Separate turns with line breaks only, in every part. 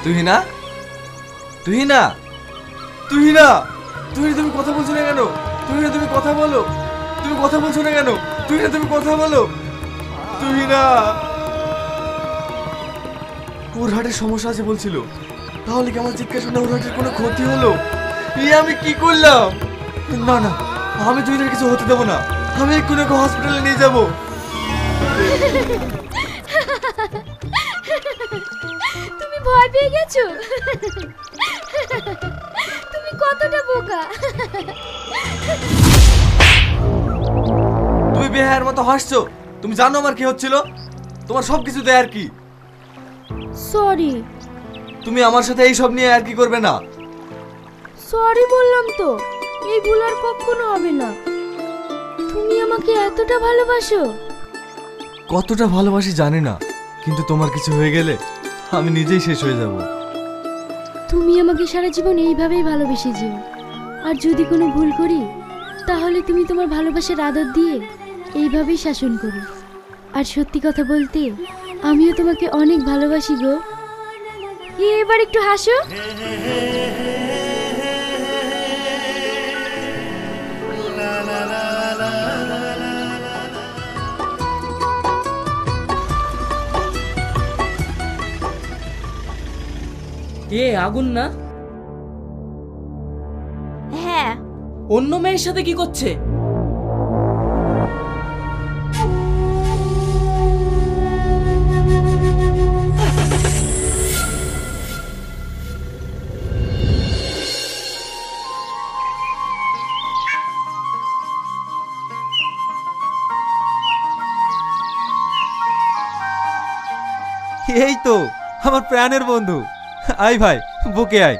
তুহিনা, তুহিনা, তুহিনা, তুহিনা, তুমি কথা বলছো না কেন? তুহিনা, তুমি কথা বলো। তুমি কথা বলছো না কেন? তুহিনা, তুমি কথা বলো। তুহিনা, ওর হার্টের সমস্যা আছে বলছিল। তাহলে কি আমার চিৎকার শুনে ওর হার্টের কোনো ক্ষতি হলো? আমি কি করলাম? না না, আমি তুহিনার কিছু হতে দেবো না। আমি এক্ষুনি ওকে হসপিটালে নিয়ে যাবো।
তুমি ভয় পেয়ে গেছো? তুমি কতটা বোকা।
তুমি বেহায়ার মতো হাসছো। তুমি জানো আমার কি হচ্ছিল? তোমার সবকিছু দেয় আর কি।
সরি।
তুমি আমার সাথে এই সব নিয়ে আর কি করবে না।
সরি বললাম তো, এই ভুল আর কখনো হবে না। তুমি আমাকে এতটা ভালোবাসো?
কতটা ভালোবাসি জানি না, কিন্তু তোমার কিছু হয়ে গেলে আমি নিজেই শেষ হয়ে যাব।
তুমি আমাকে সারা জীবন এইভাবেই ভালোবেসে যেও। আর যদি কোনো ভুল করি, তাহলে তুমি তোমার ভালোবাসার আদর দিয়ে এইভাবেই শাসন করো। আর সত্যি কথা বলতে, আমিও তোমাকে অনেক ভালোবাসি গো। এবার একটু হাসো।
আগুন না?
হ্যাঁ।
অন্য মেয়ের সাথে কি করছে?
এই তো আমার প্রাণের বন্ধু। আয় ভাই, বুকে আয়।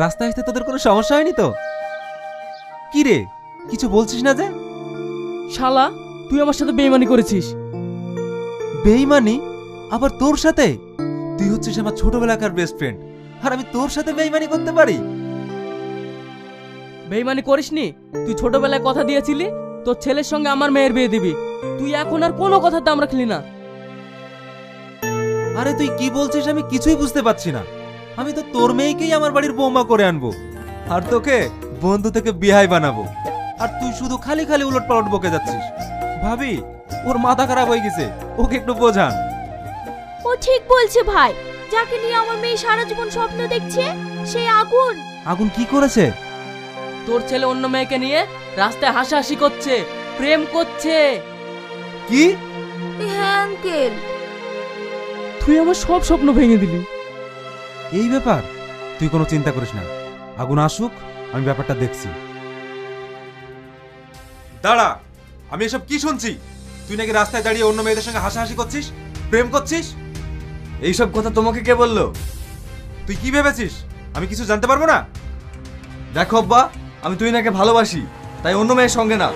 রাস্তায় আসতে তোদের কোনো সমস্যা হয়নি তো? কি রে, কিছু বলছিস না যে?
শালা, তুই আমার সাথে বেইমানি করেছিস।
বেইমানি? আবার তোর সাথে? তুই হচ্ছিস আমার ছোটবেলাকার বেস্ট ফ্রেন্ড, আর আমি তোর সাথে বেইমানি করতে পারি?
বেইমানি করিসনি। তুই ছোটবেলায় কথা দিয়েছিলি তোর ছেলের সঙ্গে আমার মেয়ের বিয়ে দিবি। তুই এখন আর কোনো কথাতে আমরা খেলি না।
আরে তুই কি বলছিস আমি কিছুই বুঝতে পারছি না। আমি তো তোর মেয়েকেই আমার বাড়ির বৌমা করে আনবো, আর তোকে বন্ধু থেকে বিহাই বানাবো। আর তুই শুধু খালি খালি উলট পালট বকে যাচ্ছিস। ভাবি, ওর মাথা খারাপ হয়ে গেছে, ওকে একটু বোঝান।
ও ঠিক বলছে ভাই। যাকে নিয়ে আমার মেয়ে সারা জীবন স্বপ্ন দেখছে, সেই আগুন।
আগুন কি করেছে?
তোর ছেলে অন্য মেয়েকে নিয়ে রাস্তায় হাসাহাসি করছে, প্রেম করছে।
কি?
হ্যাঁ আঙ্কেল।
তুই আমার সব স্বপ্ন ভেঙে দিলি।
এই ব্যাপার? তুই কোনো চিন্তা করিস না, আগুন আসুক, আমি ব্যাপারটা দেখছি। দাঁড়া, আমি এসব কি শুনছি? তুই নাকি রাস্তায় দাঁড়িয়ে অন্য মেয়েদের সঙ্গে হাসাহাসি করছিস, প্রেম করছিস?
এইসব কথা তোমাকে কে বললো?
তুই কি ভেবেছিস আমি কিছু জানতে পারবো না?
দেখো আব্বা, আমি তুহিনাকে ভালোবাসি, তাই অন্য মেয়ের সঙ্গে না।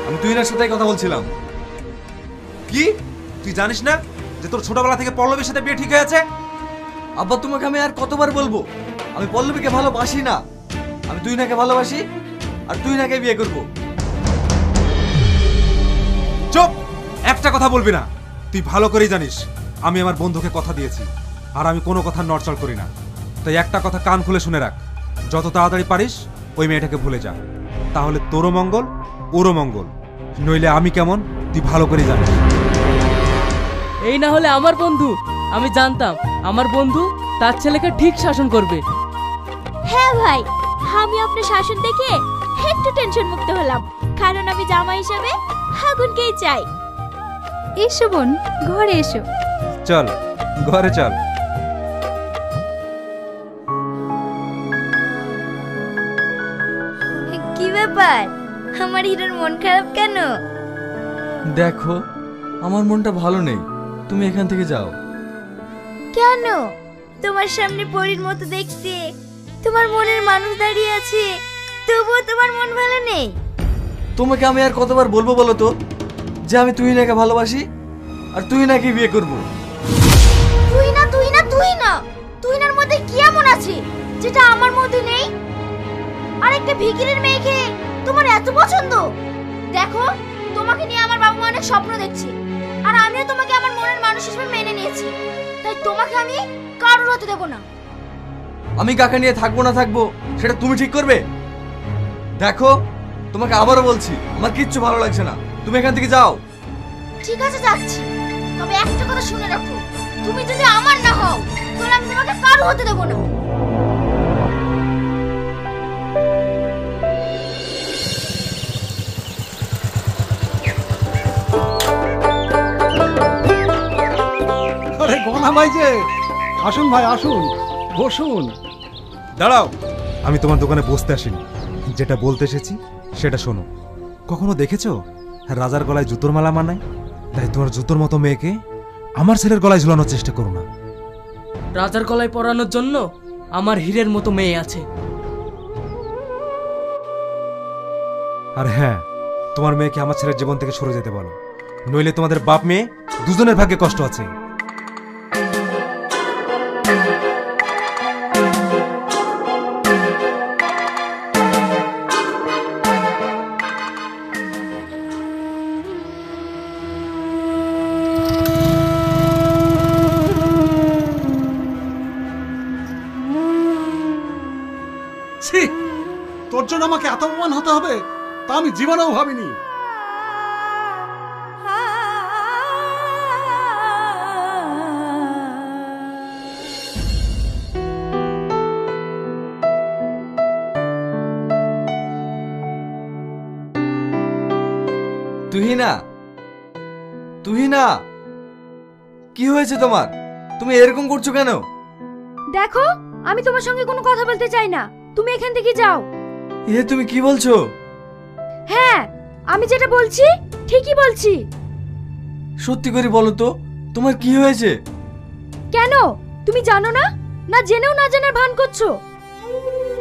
আমি তুহিনার সাথেই কথা বলছিলাম।
কি? তুই জানিস না যে তোর ছোটবেলা থেকে পল্লবীর সাথে বিয়ে ঠিক হয়ে আছে?
আব্বা, তোমাকে আমি আর কতবার বলবো? আমি পল্লবীকে ভালোবাসি না। আমি তুহিনাকে ভালোবাসি, আর তুহিনাকে বিয়ে করব।
চুপ! একটা কথা বলবি না। তুই ভালো করেই জানিস আমি আমার বন্ধুকে কথা দিয়েছি, আর আমি কোনো কথা নড়চড় করি না। তাই একটা কথা কান খুলে শুনে রাখ, যত তাড়াতাড়ি পারিস ওই মেয়েটাকে ভুলে যা। তাহলে তোরও মঙ্গল, ওরও মঙ্গল। নইলে আমি কেমন তুই ভালো করেই জানিস।
এই না হলে আমার বন্ধু। আমি জানতাম আমার বন্ধু তার ছেলেকে ঠিক শাসন করবে।
হ্যাঁ ভাই, আমি আপনার শাসন দেখে একটু টেনশন মুক্ত হলাম, কারণ আমি জামা হিসাবে আগুনকেই চাই। এসো বোন, ঘরে এসো।
চল ঘরে চল।
কি ব্যাপার, আমার হিরোর মন খারাপ কেন?
দেখো, আমার মনটা ভালো নেই, তুমি এখান থেকে যাও।
কেন? তোমার সামনে পরীর মতো দেখতে তোমার মনের মানুষ দাঁড়িয়ে আছে, তবুও তোমার মন ভালো নেই?
তোমাকে আমি আর কতবার বলবো বলো তো যে আমি তুহিনাকে ভালোবাসি, আর তুহিনাকে বিয়ে করব।
তুহিনার মধ্যে কি এমন আছে যেটা আমার মধ্যে নেই? আর একটা ভিখিরির মেয়েকে তোমার এত পছন্দ? দেখো, তোমাকে নিয়ে আমার বাবা মা অনেক স্বপ্ন দেখছে, আর আমিও তোমাকে আমার মনের মানুষ হিসেবে মেনে নিয়েছি, তাই তোমাকে আমি কারোর হতে দেব না।
আমি কাকে নিয়ে থাকবো না থাকবো সেটা তুমি ঠিক করবে। দেখো, তোমাকে আবারও বলছি, আমার কিচ্ছু ভালো লাগছে না, তুমি এখান থেকে যাও।
ঠিক আছে, যাচ্ছি। তবে একটা কথা শুনে রাখো, তুমি যদি আমার না হও তাহলে আমি তোমাকে কারোর হতে দেব না।
আরে গনা ভাই যে, আসুন ভাই আসুন, বসুন।
দাঁড়াও, আমি তোমার দোকানে বসতে আসিনি, যেটা বলতে এসেছি সেটা শোনো। কখনো দেখেছো রাজার গলায় জুতোর মালা মানায়? তাই তোমার জুতোর মতো মেয়েকে আমার ছেলের গলায় ঝুলানোর চেষ্টা করো না।
রাজার গলায় পরানোর জন্য আমার হীরের মতো মেয়ে আছে।
আর হ্যাঁ, তোমার মেয়েকে আমার ছেলের জীবন থেকে সরে যেতে বলো, নইলে তোমাদের বাপ মেয়ে দুজনের ভাগ্যে কষ্ট আছে।
ছি, তোর জন্য আমাকে এত অপমান হতে হবে তা আমি জীবনেও ভাবিনি।
তুহিনা, তুহিনা, কি হয়েছে তোমার? তুমি এরকম করছো কেন?
দেখো, আমি তোমার সঙ্গে কোনো কথা বলতে চাই না, তুমি এখান থেকে যাও।
এ তুমি কি বলছো?
হ্যাঁ, আমি যেটা বলছি ঠিকই বলছি।
সত্যি করে বলো তো, তোমার কি হয়েছে?
কেন, তুমি জানো না? না জেনেও না জানার ভান করছো?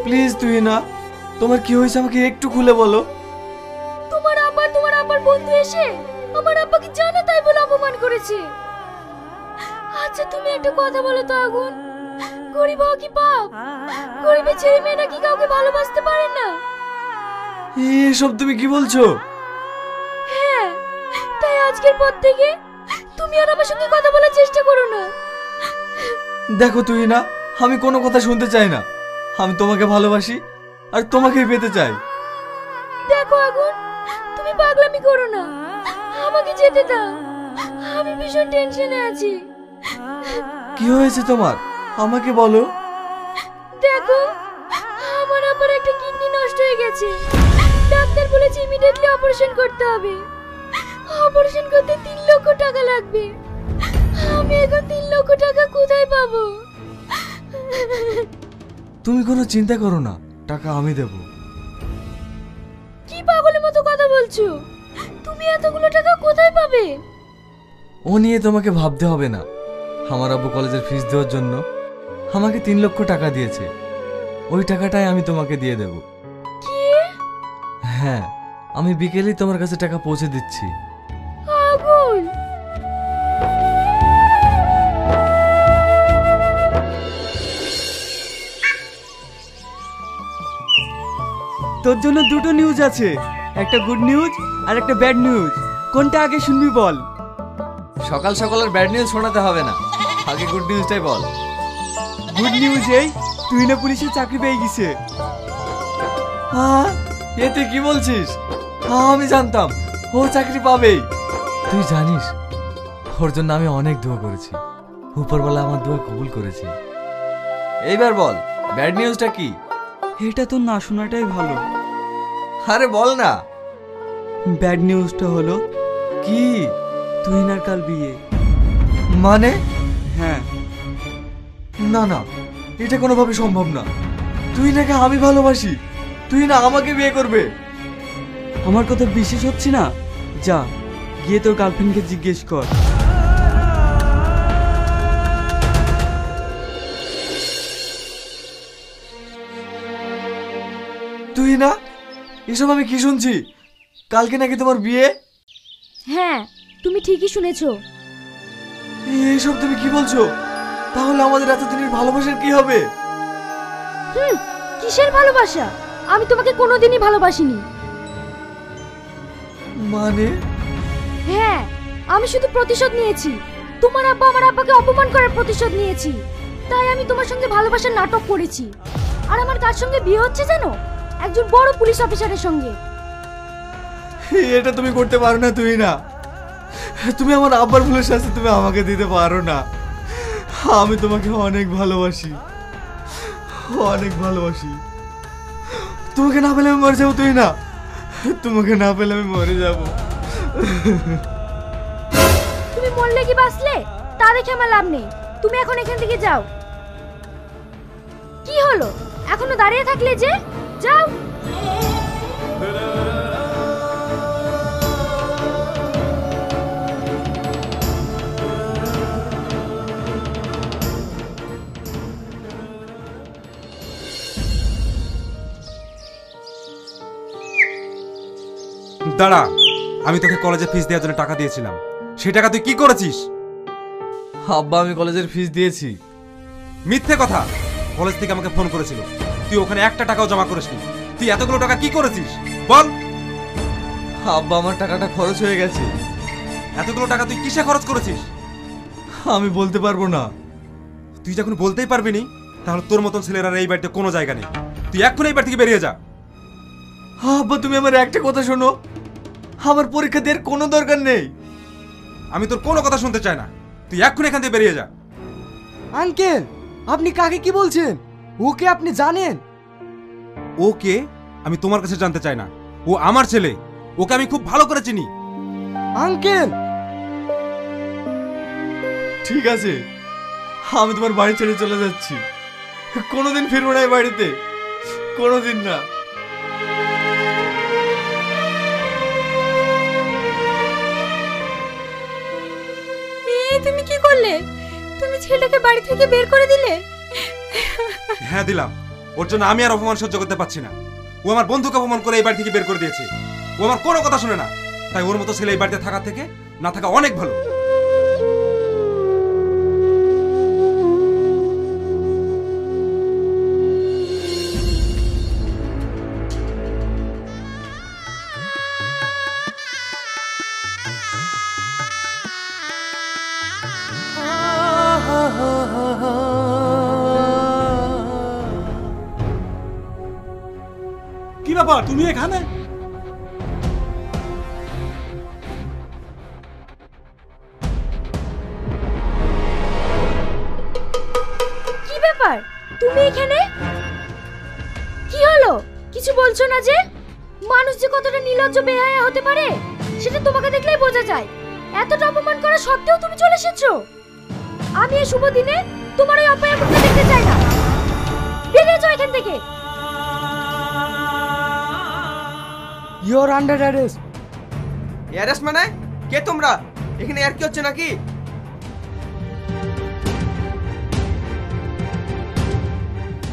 প্লিজ তুহিনা, তোমার কি হয়েছে আমাকে একটু খুলে বলো।
তোমার আব্বার বন্ধু এসে আমার আব্বাকে জানা তাই বলে অপমান করেছে। আচ্ছা তুমি একটা কথা বলো তো আগুন, গরিব হওয়া কি পাপ? গরিবের ছেলে মেয়ে নাকি কাউকে ভালোবাসতে পারে না?
এসব তুমি কি বলছো?
হ্যাঁ, তাই আজকের পর থেকে তুমি আর আমার সঙ্গে কথা বলার চেষ্টা করো না।
দেখো তুহিনা, আমি কোনো কথা শুনতে চাই না, আমি তোমাকে ভালোবাসি আর তোমাকেই পেতে চাই।
দেখো আগুন, তুমি পাগলামি করো না, আমাকে যেতে দাও, আমি ভীষণ টেনশনে আছি।
কি হয়েছে তোমার, আমাকে বলো।
দেখো, আমার আবার একটা কিডনি নষ্ট হয়ে গেছে, ডাক্তার বলেছে ইমিডিয়েটলি অপারেশন করতে হবে। অপারেশন করতে 3 লক্ষ টাকা লাগবে। আমি এখন 3 লক্ষ টাকা কোথায় পাবো?
তুমি কোনো চিন্তা করো না, টাকা আমি দেব।
কি পাগলের মতো কথা বলছো? তুমি এতগুলো টাকা কোথায় পাবে?
ও নিয়ে তোমাকে ভাবতে হবে না, আমার আব্বু কলেজের ফিস দেওয়ার জন্য আমাকে 3 লক্ষ টাকা দিয়েছে, ওই টাকাটাই আমি তোমাকে দিয়ে দেব।
কি?
হ্যাঁ, আমি বিকেলেই তোমার কাছে টাকা পৌঁছে দিচ্ছি।
আগুন,
তোর জন্য দুটো নিউজ আছে, একটা গুড নিউজ আর একটা ব্যাড নিউজ। কোনটা আগে শুনবি বল?
সকাল সকাল আর ব্যাড নিউজ শোনাতে হবে না, আগে গুড নিউজটাই বল।
গুড নিউজ এই, তুই না পুলিশে চাকরি পেয়ে গেছে।
হ্যাঁ, এ তুই কি বলছিস? হ্যাঁ, আমি জানতাম ও চাকরি পাবেই। তুই জানিস ওর জন্য আমি অনেক দোয়া করেছি, উপরওয়ালা আমার দোয়া কবুল করেছে। এইবার বল ব্যাড নিউজটা কি?
এটা তো না শোনাটাই ভালো।
আরে বল না।
ব্যাড নিউজটা হলো
কি?
তুহিনার কাল বিয়ে।
মানে?
হ্যাঁ।
না না, এটা কোনোভাবে সম্ভব না। তুই নাকি আমি ভালোবাসি, তুই না আমাকে বিয়ে করবে?
আমার কথা বিশ্বাস হচ্ছে না? যা গিয়ে তোর গার্লফ্রেন্ডকে জিজ্ঞেস কর।
তুই না, এসব আমি কি শুনছি? কালকে নাকি তোমার বিয়ে?
হ্যাঁ, তুমি ঠিকই শুনেছো।
এসব তুমি কি বলছো? তাহলে আমাদের এতদিনের ভালোবাসার কি হবে?
কিসের ভালোবাসা? আমি তোমাকে কোনোদিনই ভালোবাসিনি।
মানে?
হ্যাঁ, আমি শুধু প্রতিশোধ নিয়েছি। তোমার আব্বা আমার আব্বাকে অপমান করার প্রতিশোধ নিয়েছি। তাই আমি তোমার সঙ্গে ভালোবাসার নাটক করেছি। আর আমার কার সঙ্গে বিয়ে হচ্ছে জানো? একজন বড় পুলিশ অফিসারের সঙ্গে।
এটা তুমি করতে পারো না তুই না। তুমি আমার আব্বার ভুলের শাস্তি তুমি আমাকে দিতে পারো না। আমি তোমাকে অনেক ভালোবাসি, অনেক ভালোবাসি। তোমাকে না পেলে আমি মরে যাবো তুই না। তোমাকে না পেলে আমি মরে যাবো।
তুমি মরলে কি বাঁচলে তা দেখে আমার লাভ নেই। তুমি এখন এখান থেকে যাও। কি হলো এখনো দাঁড়িয়ে থাকলে যে? যাও।
দাঁড়া, আমি তোকে কলেজে ফিস দেওয়ার জন্য টাকা দিয়েছিলাম, সেই টাকা তুই কি করেছিস?
আব্বা আমি কলেজের ফিস দিয়েছি।
মিথ্যে কথা। কলেজ থেকে আমাকে ফোন করেছিল, তুই ওখানে একটা টাকাও জমা করিসনি। তুই এতগুলো টাকা কি করেছিস বল?
আব্বা আমার টাকাটা খরচ হয়ে গেছে।
এতগুলো টাকা তুই কিসে খরচ করেছিস?
আমি বলতে পারবো না।
তুই যখন বলতেই পারবি নি, তাহলে তোর মতন ছেলেরা এই বাড়িতে কোনো জায়গা নেই। তুই এক্ষুনি এই বাড়ি থেকে বেরিয়ে যা।
আব্বা তুমি আমার একটা কথা শোনো, আমার পরীক্ষা দেওয়ার কোনো দরকার নেই।
আমি তোর কোনো কথা শুনতে চাই না, তুই এক্ষুনি এখান থেকে বেরিয়ে যা।
আঙ্কেল আপনি কাকে কি বলছেন? ওকে আপনি জানেন?
ও কে আমি তোমার কাছে জানতে চাই না। ও আমার ছেলে, ওকে আমি খুব ভালো করে চিনি।
আঙ্কেল
ঠিক আছে, আমি তোমার বাড়ি ছেড়ে চলে যাচ্ছি। কোনোদিন ফিরবো না এই বাড়িতে, কোনোদিন না।
তুমি কি করলে? তুমি ছেলেটাকে বাড়ি থেকে বের করে দিলে?
হ্যাঁ দিলাম। ওর জন্য আমি আর অপমান সহ্য করতে পারছি না। ও আমার বন্ধুকে অপমান করে এই বাড়ি থেকে বের করে দিয়েছে। ও আমার কোনো কথা শুনে না। তাই ওর মতো ছেলে এই বাড়িতে থাকার থেকে না থাকা অনেক ভালো।
কি ব্যাপার তুমি এখানে?
কি ব্যাপার তুমি এখানে? কি হলো কিছু বলছো না যে? মানুষ যে কতটা নির্লজ্জ বেহায়া হতে পারে সেটা তোমাকে দেখলেই বোঝা যায়। এতটা অপমান করা সত্ত্বেও তুমি চলে এসেছো। আমি এই শুভ দিনে তোমার এই অপয়া মুখটা দেখতে চাই না। বেরিয়ে যাও এখান থেকে।
You are under arrest.
Arrest মানে? কে তোমরা? এখানে আর কি হচ্ছে নাকি?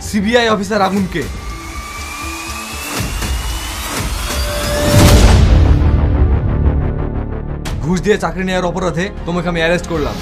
সিবিআই অফিসার আগুনকে। ঘুষ দিয়ে চাকরি নেওয়ার অপরাধে তোমাকে আমি অ্যারেস্ট করলাম।